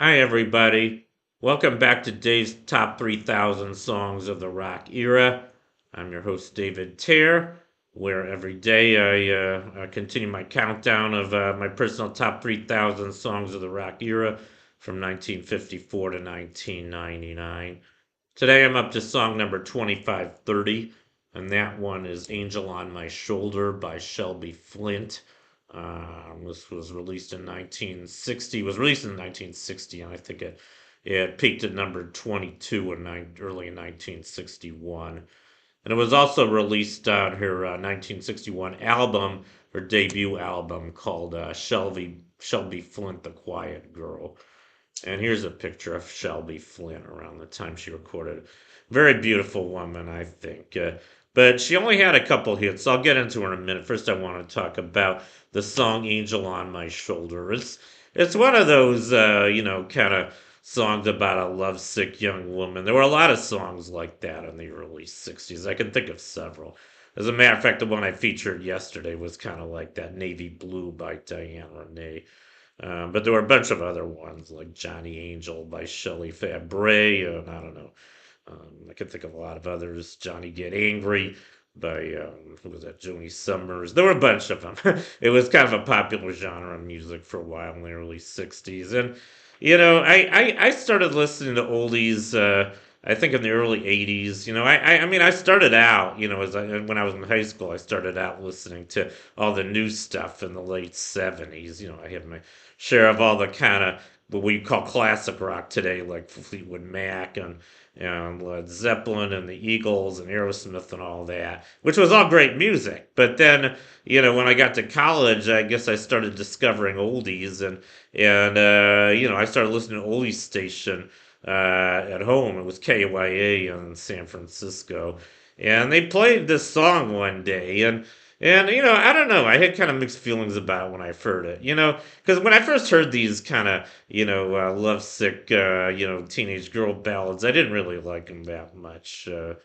Hi, everybody. Welcome back to Dave's Top 3,000 Songs of the Rock Era. I'm your host, David Tear, where every day I continue my countdown of my personal top 3,000 songs of the rock era from 1954 to 1999. Today I'm up to song number 2530, and that one is Angel on My Shoulder by Shelby Flint. This was released in 1960. Was released in 1960, and I think it peaked at number 22 in early in 1961. And it was also released on her 1961 album, her debut album called Shelby Flint, the Quiet Girl. And here's a picture of Shelby Flint around the time she recorded. Very beautiful woman, I think. But she only had a couple hits. I'll get into her in a minute. First, I want to talk about the song "Angel on My Shoulder." It's one of those kind of songs about a lovesick young woman. There were a lot of songs like that in the early '60s. I can think of several. As a matter of fact, the one I featured yesterday was kind of like that, "Navy Blue" by Diane Renee. But there were a bunch of other ones like Johnny Angel by Shelley Fabre, and I don't know. I can think of a lot of others. Johnny Get Angry by, who was that, Joni Summers. There were a bunch of them. It was kind of a popular genre of music for a while in the early 60s. And, I started listening to oldies, I think in the early 80s. I mean, I started out, when I was in high school, I started out listening to all the new stuff in the late 70s. I had my share of all the kind of what we call classic rock today, like Fleetwood Mac and Led Zeppelin and the Eagles and Aerosmith and all that, which was all great music. But then, when I got to college, I guess I started discovering oldies and I started listening to oldies station at home. It was KYA in San Francisco, and they played this song one day, and I don't know. I had kind of mixed feelings about it when I heard it. Because when I first heard these kind of lovesick teenage girl ballads, I didn't really like them that much. I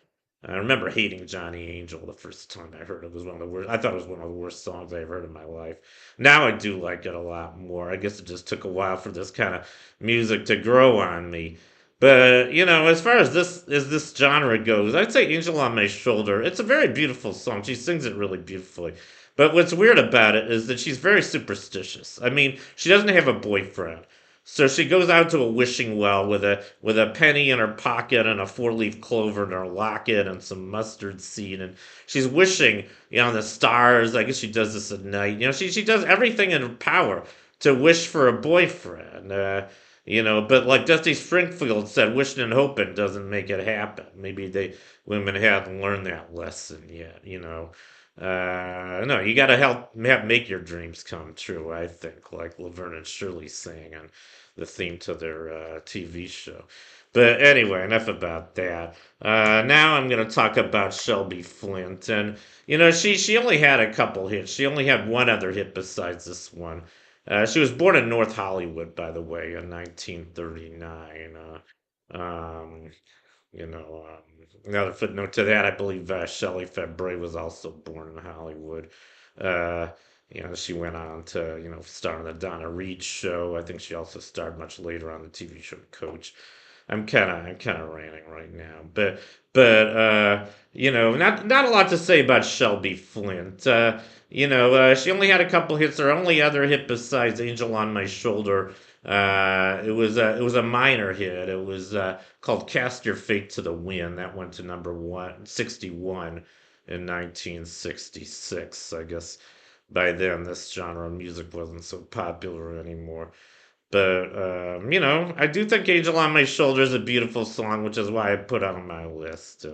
remember hating Johnny Angel the first time I heard it. It was one of the worst. I thought it was one of the worst songs I ever heard in my life. Now I do like it a lot more. I guess it just took a while for this kind of music to grow on me. But as far as this genre goes, I'd say "Angel on My Shoulder." It's a very beautiful song. She sings it really beautifully. But what's weird about it is that she's very superstitious. I mean, she doesn't have a boyfriend. So she goes out to a wishing well with a penny in her pocket and a four-leaf clover in her locket and some mustard seed, and she's wishing on the stars. I guess she does this at night. She does everything in her power to wish for a boyfriend. But like Dusty Springfield said, wishing and hoping doesn't make it happen. Maybe women haven't learned that lesson yet. No, you got to make your dreams come true. I think, like Laverne and Shirley saying on the theme to their TV show. But anyway, enough about that. Now I'm going to talk about Shelby Flint, and she only had a couple hits. She only had one other hit besides this one. She was born in North Hollywood, by the way, in 1939. Another footnote to that, I believe Shelley Fabre was also born in Hollywood. Uh, she went on to, star in the Donna Reed show. I think she also starred much later on the TV show Coach. I'm kind of ranting right now, but not a lot to say about Shelby Flint. She only had a couple hits. Her only other hit besides "Angel on My Shoulder," it was a minor hit. It was called "Cast Your Fate to the Wind." That went to number 161 in 1966. I guess by then this genre of music wasn't so popular anymore. But I do think "Angel on My Shoulder" is a beautiful song, which is why I put it on my list.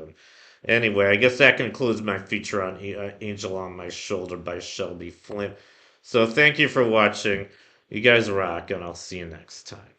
Anyway, I guess that concludes my feature on "Angel on My Shoulder" by Shelby Flint. So thank you for watching. You guys rock, and I'll see you next time.